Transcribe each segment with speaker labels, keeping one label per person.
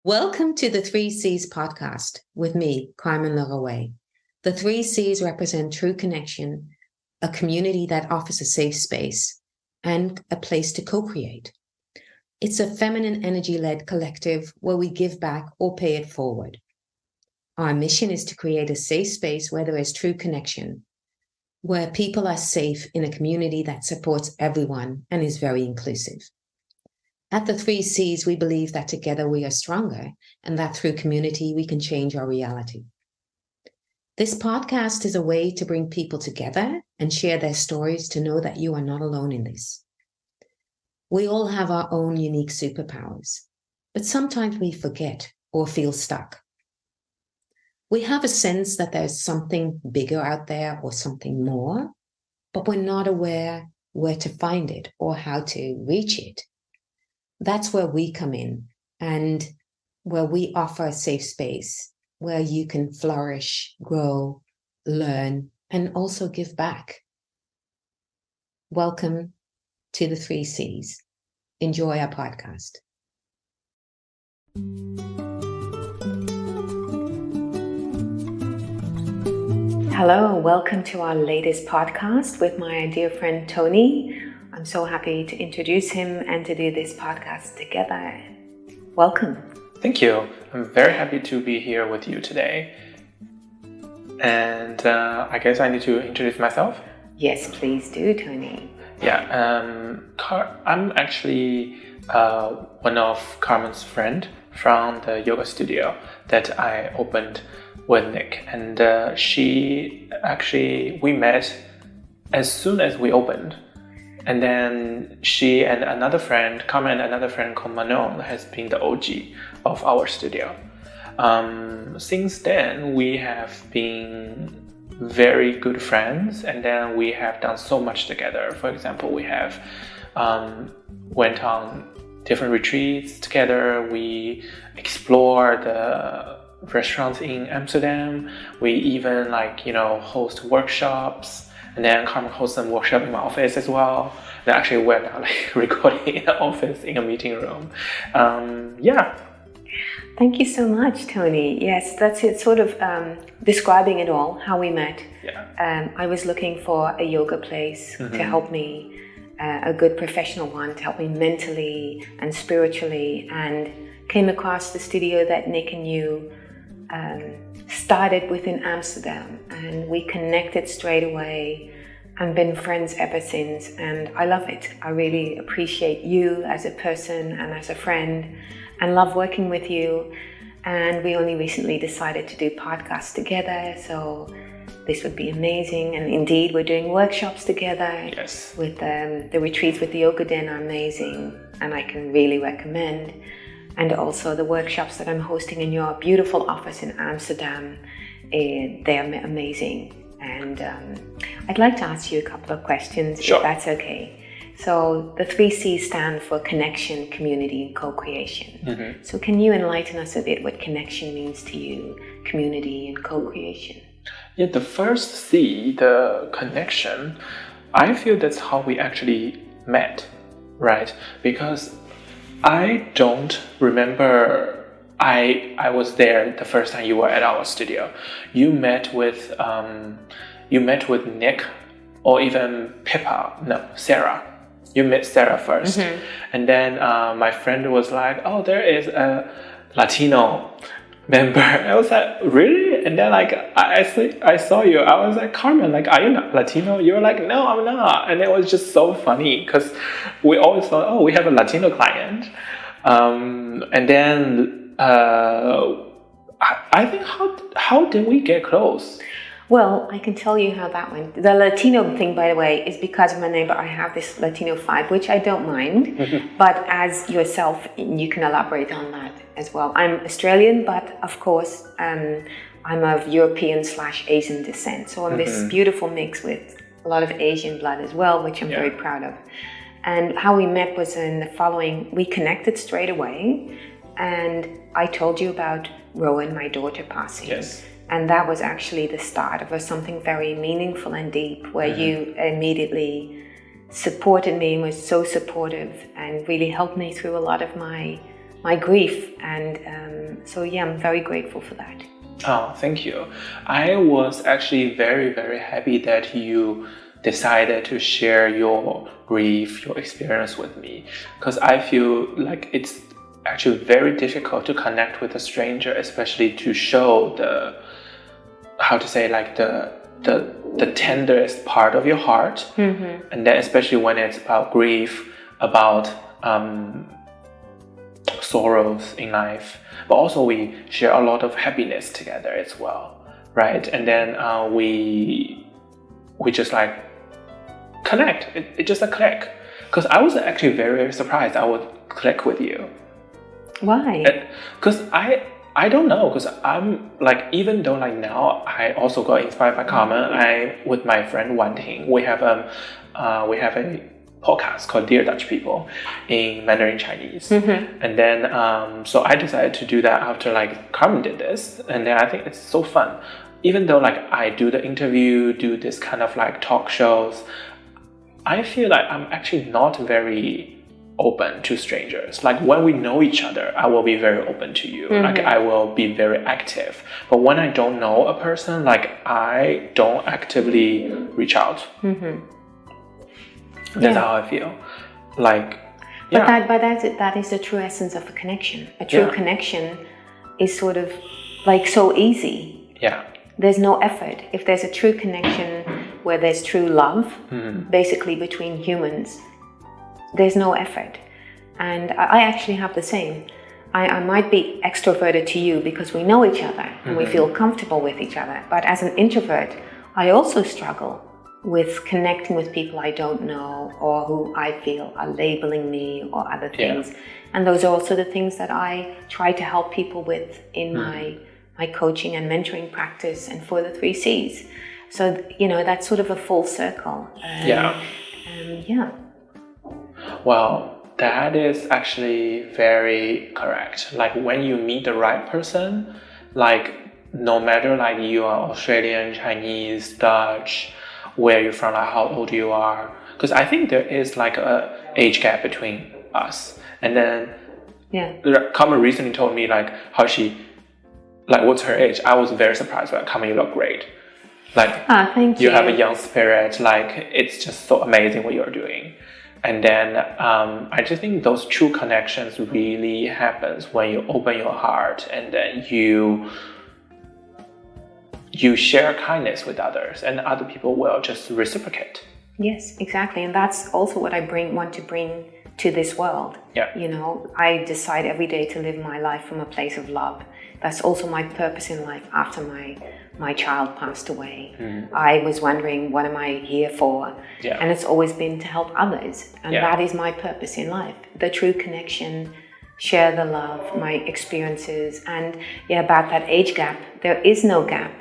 Speaker 1: Welcome to the 3Cs podcast with me, Carmen Lerowé. The 3Cs represent true connection, a community that offers a safe space, and a place to co-create. It's a feminine energy-led collective where we give back or pay it forward. Our mission is to create a safe space where there is true connection, where people are safe in a community that supports everyone and is very inclusive. At the 3Cs, we believe that together we are stronger and that through community we can change our reality. This podcast is a way to bring people together and share their stories to know that you are not alone in this. We all have our own unique superpowers, but sometimes we forget or feel stuck. We have a sense that there's something bigger out there or something more, but we're not aware where to find it or how to reach it. That's where we come in and where we offer a safe space where you can flourish, grow, learn, and also give back. Welcome to the 3Cs. Enjoy our podcast. Hello, welcome to our latest podcast with my dear friend Tony. I'm so happy to introduce him and to do this podcast together. Welcome.
Speaker 2: Thank you. I'm very happy to be here with you today. And I guess I need to introduce myself.
Speaker 1: Yes, please do, Tony.
Speaker 2: I'm actually one of Carmen's friend from the yoga studio that I opened with Nick. And we met as soon as we opened. And then she and another friend, Carmen and another friend called Manon, has been the OG of our studio. Since then, we have been very good friends, and then we have done so much together. For example, we have went on different retreats together. We explored the restaurants in Amsterdam. We even host workshops. And then Carmen hosts some workshop in my office as well. And actually we're now recording in the office in a meeting room.
Speaker 1: Thank you so much, Tony. Yes, that's it, sort of describing it all, how we met.
Speaker 2: Yeah.
Speaker 1: I was looking for a yoga place to help me, a good professional one to help me mentally and spiritually, and came across the studio that Nick and you started within Amsterdam, and we connected straight away and been friends ever since, and I love it. I really appreciate you as a person and as a friend and love working with you, and we only recently decided to do podcasts together, so this would be amazing. And indeed we're doing workshops together.
Speaker 2: Yes.
Speaker 1: With the retreats with the Yoga Den are amazing and I can really recommend. And also the workshops that I'm hosting in your beautiful office in Amsterdam, they're amazing. And I'd like to ask you a couple of questions,
Speaker 2: Sure.
Speaker 1: If that's okay. So the 3Cs stand for connection, community, and co-creation. So can you enlighten us a bit what connection means to you, community and co-creation?
Speaker 2: Yeah, the first C, the connection, I feel that's how we actually met, right? Because I don't remember I was there the first time you were at our studio. You met with Nick or even Sarah. You met Sarah first. And then my friend was like, oh, there is a Latino member. I was like, really? And then I saw you. I was like, Carmen, are you not Latino? You were like, no, I'm not. And it was just so funny because we always thought, oh, we have a Latino client. And then I think how did we get close?
Speaker 1: Well, I can tell you how that went. The Latino thing, by the way, is because of my name, but I have this Latino vibe, which I don't mind. But as yourself, you can elaborate on that as well. I'm Australian, but of course, I'm of European/Asian descent. So I'm this beautiful mix with a lot of Asian blood as well, which I'm very proud of. And how we met was in the following: we connected straight away, and I told you about Rowan, my daughter, passing.
Speaker 2: Yes.
Speaker 1: And that was actually the start of something very meaningful and deep, where you immediately supported me and was so supportive and really helped me through a lot of my my grief. And so yeah, I'm very grateful for that.
Speaker 2: Oh, thank you. I was actually very, very happy that you decided to share your grief, your experience with me, because I feel like it's actually very difficult to connect with a stranger, especially to show the tenderest part of your heart. And then especially when it's about grief, about sorrows in life, but also we share a lot of happiness together as well, right? And then we just like connect. It just a click. Because I was actually very, very surprised I would click with you.
Speaker 1: Why?
Speaker 2: Because I don't know, because I'm like, even though like now I also got inspired by Carmen, I with my friend Wan Ting, we have a podcast called Dear Dutch People in Mandarin Chinese. And then so I decided to do that after like Carmen did this, and then I think it's so fun. Even though like I do the interview, do this kind of like talk shows, I feel like I'm actually not very open to strangers. Like when we know each other, I will be very open to you. Like I will be very active. But when I don't know a person, like I don't actively reach out. That's how I feel. Like, yeah.
Speaker 1: But that is the true essence of a connection. A true connection is sort of like so easy.
Speaker 2: Yeah.
Speaker 1: There's no effort. If there's a true connection where there's true love, basically between humans, there's no effort. And I actually have the same. I might be extroverted to you because we know each other and we feel comfortable with each other. But as an introvert, I also struggle with connecting with people I don't know or who I feel are labeling me or other things. And those are also the things that I try to help people with in my coaching and mentoring practice and for the 3 C's. So, you know, that's sort of a full circle.
Speaker 2: Well, that is actually very correct. Like when you meet the right person, like no matter like you are Australian, Chinese, Dutch, where you're from, like how old you are, because I think there is like a age gap between us. And then Carmen recently told me like how she, like what's her age. I was very surprised. Like, Carmen, you look great. Like
Speaker 1: thank you.
Speaker 2: You have a young spirit. Like it's just so amazing what you're doing. And then I just think those true connections really happens when you open your heart and then you share kindness with others, and other people will just reciprocate.
Speaker 1: Yes, exactly. And that's also what I want to bring to this world.
Speaker 2: Yeah.
Speaker 1: You know, I decide every day to live my life from a place of love. That's also my purpose in life after my child passed away. I was wondering, what am I here for?
Speaker 2: Yeah.
Speaker 1: And it's always been to help others. And that is my purpose in life. The true connection, share the love, my experiences. And about that age gap, there is no gap.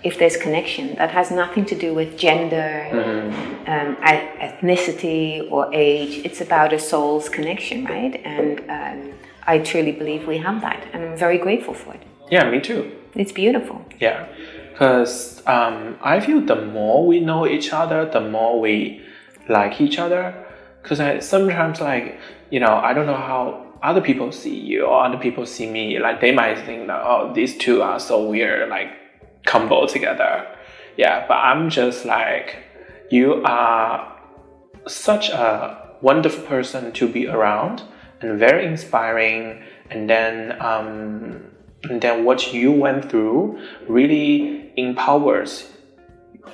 Speaker 1: If there's connection, that has nothing to do with gender, ethnicity or age. It's about a soul's connection, right? And I truly believe we have that, and I'm very grateful for it.
Speaker 2: Yeah, me too.
Speaker 1: It's beautiful.
Speaker 2: Yeah, because I feel the more we know each other, the more we like each other. Because I sometimes like, you know, I don't know how other people see you or other people see me. Like they might think that, oh, these two are so weird, like combo together. Yeah, but I'm just like, you are such a wonderful person to be around and very inspiring. And then what you went through really empowers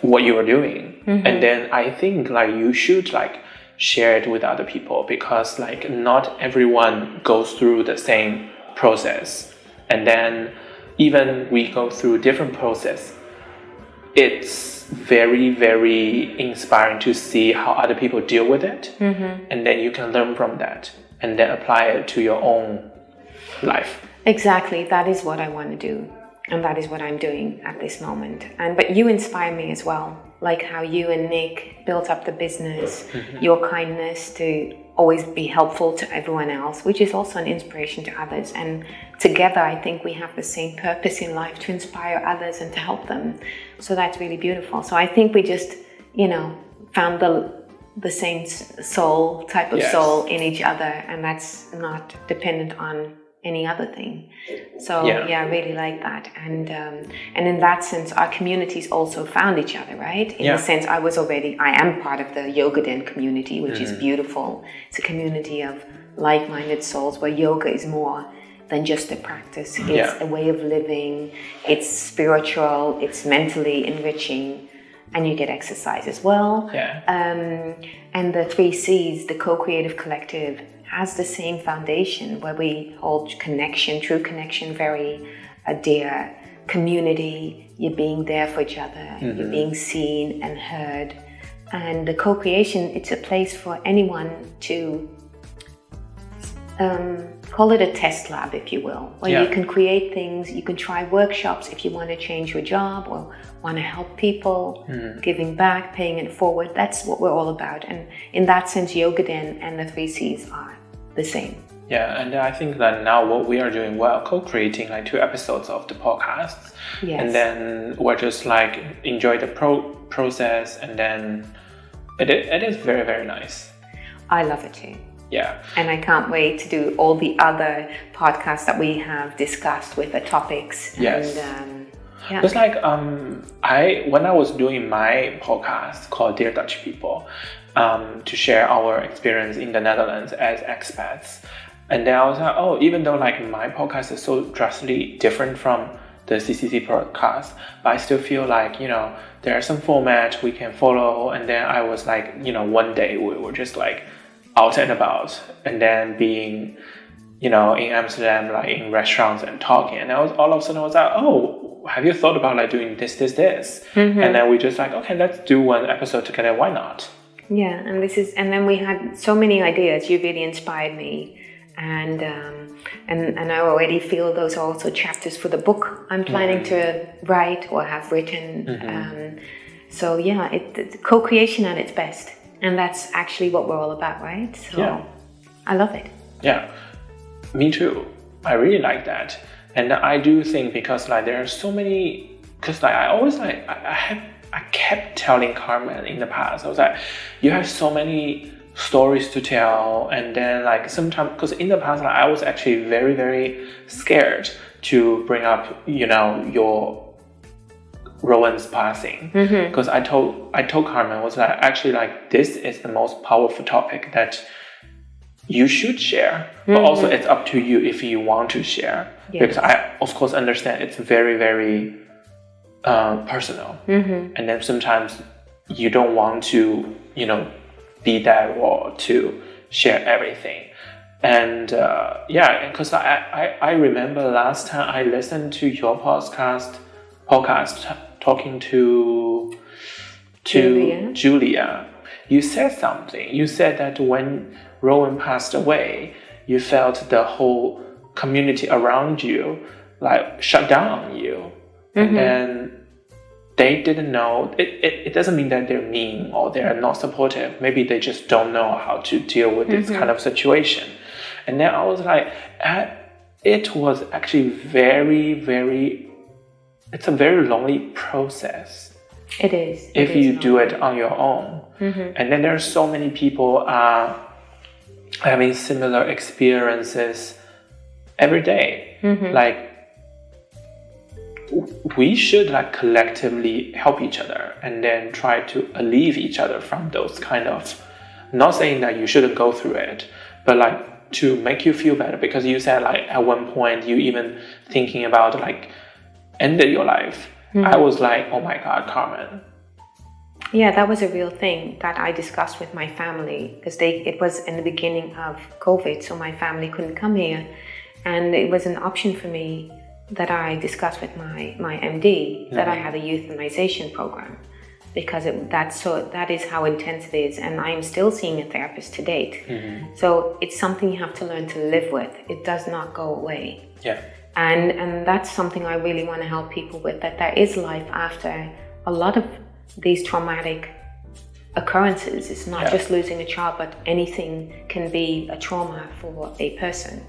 Speaker 2: what you are doing. And then I think like you should like share it with other people, because like not everyone goes through the same process. And then even we go through different process, it's very, very inspiring to see how other people deal with it. And then you can learn from that and then apply it to your own life.
Speaker 1: Exactly. That is what I want to do. And that is what I'm doing at this moment. But you inspire me as well. Like how you and Nick built up the business, your kindness to always be helpful to everyone else, which is also an inspiration to others. And together, I think we have the same purpose in life, to inspire others and to help them. So that's really beautiful. So I think we just, you know, found the same soul, type of soul in each other. And that's not dependent on any other thing. So I really like that. And in that sense, our communities also found each other, right? In the sense, I am part of the Yoga Den community, which is beautiful. It's a community of like-minded souls where yoga is more than just a practice. It's a way of living. It's spiritual. It's mentally enriching. And you get exercise as well. And the 3 C's, the co-creative collective, has the same foundation where we hold connection, true connection, very dear. Community, you're being there for each other, you're being seen and heard. And the co-creation, it's a place for anyone to call it a test lab, if you will, where you can create things, you can try workshops if you want to change your job or want to help people, giving back, paying it forward. That's what we're all about. And in that sense, Yoga Den and the 3 C's are the same.
Speaker 2: Yeah, and I think that now what we are doing, we're co-creating like 2 episodes of the podcasts.
Speaker 1: Yes.
Speaker 2: And then we're just like enjoy the process, and then it is very, very nice.
Speaker 1: I love it too.
Speaker 2: Yeah.
Speaker 1: And I can't wait to do all the other podcasts that we have discussed with the topics.
Speaker 2: Yes.
Speaker 1: And,
Speaker 2: It's like when I was doing my podcast called Dear Dutch People, to share our experience in the Netherlands as expats. And then I was like, even though like my podcast is so drastically different from the CCC podcast, but I still feel like, there are some formats we can follow. And then I was like, one day we were just like out and about, and then being, in Amsterdam, like in restaurants and talking. And all of a sudden I was like, have you thought about like doing this? And then we just like, okay, let's do one episode together. Why not?
Speaker 1: Yeah, and then we had so many ideas. You really inspired me, and I already feel those are also chapters for the book I'm planning to write or have written. So it's co-creation at its best, and that's actually what we're all about, right? So I love it.
Speaker 2: Yeah, me too. I really like that, and I do think because like there are so many, because like I always like I kept telling Carmen in the past, I was like, you have so many stories to tell. And then like sometimes, because in the past, like, I was actually very, very scared to bring up, your Rowan's passing. Because I told Carmen, was like, actually like, this is the most powerful topic that you should share. But also it's up to you if you want to share. Yes. Because I, of course, understand it's very, very personal, and then sometimes you don't want to, be that raw to share everything. And because I remember last time I listened to your podcast talking to Julia, you said something. You said that when Rowan passed away, you felt the whole community around you like shut down on you. And then they didn't know. It doesn't mean that they're mean or they're not supportive. Maybe they just don't know how to deal with this kind of situation. And then I was like, it was actually very, very, it's a very lonely process.
Speaker 1: It is.
Speaker 2: If you do it on your own. And then there are so many people having similar experiences every day. Like, we should like collectively help each other and then try to alleviate each other from those kind of, not saying that you shouldn't go through it, but like to make you feel better. Because you said like at one point you even thinking about like ended your life. I was like, oh my God, Carmen.
Speaker 1: Yeah, that was a real thing that I discussed with my family, because it was in the beginning of COVID, so my family couldn't come here, and it was an option for me that I discussed with my MD, that I had a euthanization program, because that is how intense it is, and I am still seeing a therapist to date. So it's something you have to learn to live with. It does not go away. And that's something I really want to help people with, that there is life after a lot of these traumatic occurrences. It's not just losing a child, but anything can be a trauma for a person.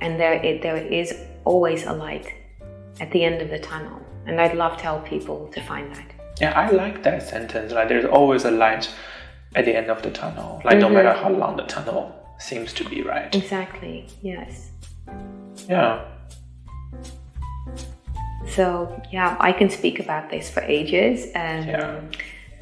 Speaker 1: And there is always a light at the end of the tunnel, and I'd love to help people to find that.
Speaker 2: Yeah, I like that sentence. Like, there's always a light at the end of the tunnel. Like, no matter how long the tunnel seems to be, right?
Speaker 1: Exactly. Yes.
Speaker 2: Yeah.
Speaker 1: So yeah, I can speak about this for ages,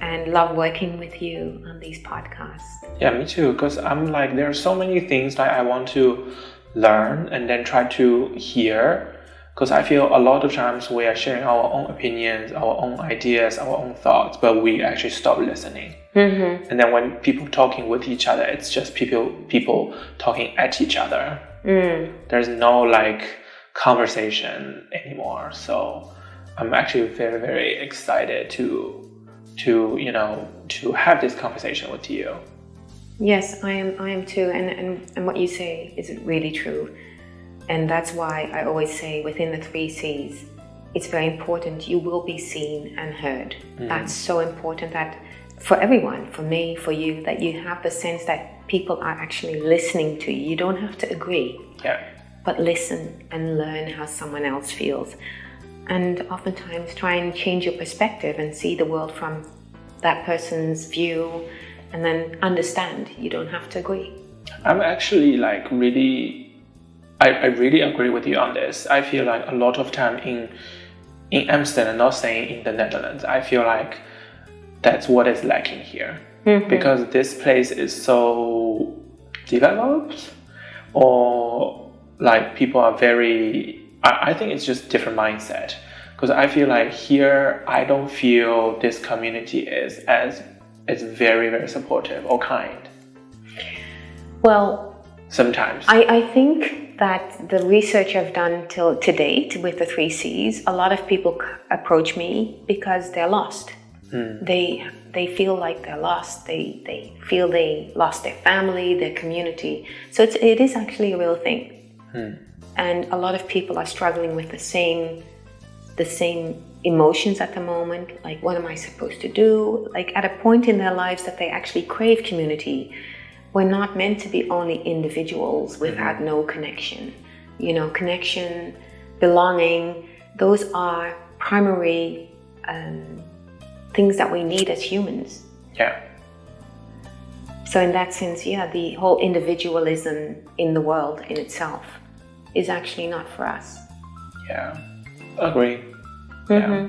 Speaker 1: and love working with you on these podcasts.
Speaker 2: Yeah, me too. Because I'm like, there are so many things that I want to learn and then try to hear. Because I feel a lot of times we are sharing our own opinions, our own ideas, our own thoughts, but we actually stop listening.
Speaker 1: Mm-hmm.
Speaker 2: And then when people talking with each other, it's just people talking at each other. There's no like conversation anymore. So I'm actually very, very excited to have this conversation with you.
Speaker 1: Yes, I am too, and what you say is really true. And that's why I always say within the 3 C's, it's very important you will be seen and heard. That's so important, that for everyone, for me, for you, that you have the sense that people are actually listening to you. You don't have to agree, but listen and learn how someone else feels. And oftentimes try and change your perspective and see the world from that person's view, and then understand you don't have to agree.
Speaker 2: I'm actually like I really agree with you on this. I feel like a lot of time in Amsterdam, not saying in the Netherlands, I feel like that's what is lacking here. Because this place is so developed, or like people are very, I think it's just different mindset. Because I feel like here, I don't feel this community is very, very supportive or kind.
Speaker 1: Well,
Speaker 2: sometimes.
Speaker 1: I think that the research I've done to date with the 3 C's, a lot of people approach me because they're lost. They feel like they're lost. They feel they lost their family, their community. So it is actually a real thing. And a lot of people are struggling with the same emotions at the moment. Like, what am I supposed to do? Like, at a point in their lives that they actually crave community. We're not meant to be only individuals without no connection. Connection, belonging, those are primary things that we need as humans.
Speaker 2: Yeah.
Speaker 1: So in that sense, the whole individualism in the world in itself is actually not for us.
Speaker 2: Yeah, agree. Yeah.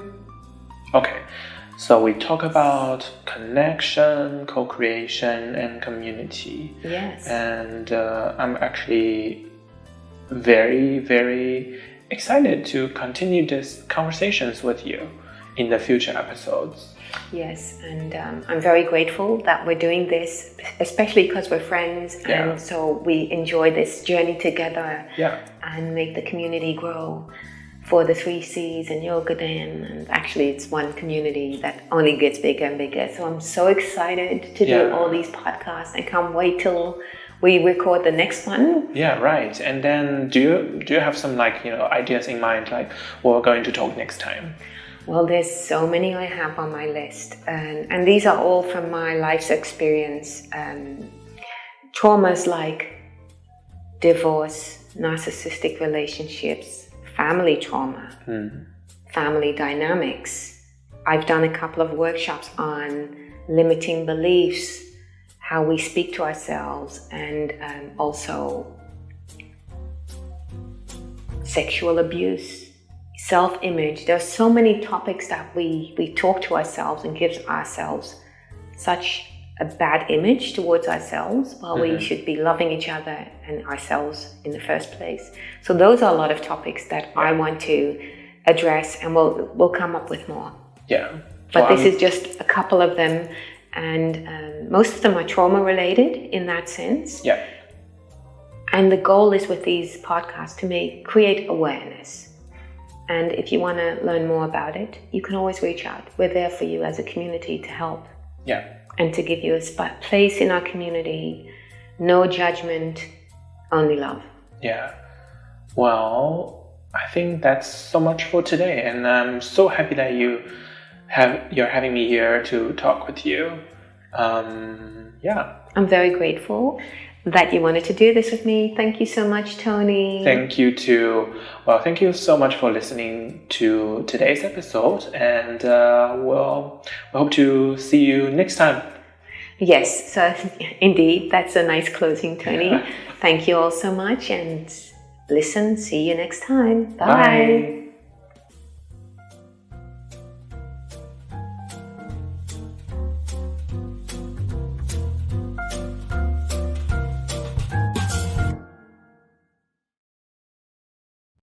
Speaker 2: Okay. So we talk about connection, co-creation, and community.
Speaker 1: Yes.
Speaker 2: And I'm actually very, very excited to continue these conversations with you in the future episodes.
Speaker 1: Yes, and I'm very grateful that we're doing this, especially because we're friends, and so we enjoy this journey together and make the community grow. For the 3 C's and Yoga Den, and actually it's one community that only gets bigger and bigger. So I'm so excited to do all these podcasts, and can't wait till we record the next one. Yeah,
Speaker 2: right. And then do you have some ideas in mind, like what we're going to talk next time?
Speaker 1: Well, there's so many I have on my list, and these are all from my life's experience. Traumas like divorce, narcissistic relationships, family trauma, family dynamics. I've done a couple of workshops on limiting beliefs, how we speak to ourselves, and also sexual abuse, self-image. There's so many topics that we talk to ourselves and gives ourselves such a bad image towards ourselves, while we should be loving each other and ourselves in the first place. So those are a lot of topics that I want to address, and we'll come up with more.
Speaker 2: Yeah.
Speaker 1: But this is just a couple of them, and most of them are trauma related in that sense.
Speaker 2: Yeah.
Speaker 1: And the goal is with these podcasts to create awareness. And if you want to learn more about it, you can always reach out. We're there for you as a community to help.
Speaker 2: Yeah.
Speaker 1: And to give you a place in our community. No judgment, only love.
Speaker 2: Yeah. Well, I think that's so much for today, and I'm so happy that you're having me here to talk with you.
Speaker 1: I'm very grateful that you wanted to do this with me. Thank you so much, Tony.
Speaker 2: Thank you too. Well, thank you so much for listening to today's episode, and we'll hope to see you next time.
Speaker 1: Yes, so indeed, that's a nice closing, Tony. Thank you all so much, and listen. See you next time. Bye.
Speaker 2: Bye.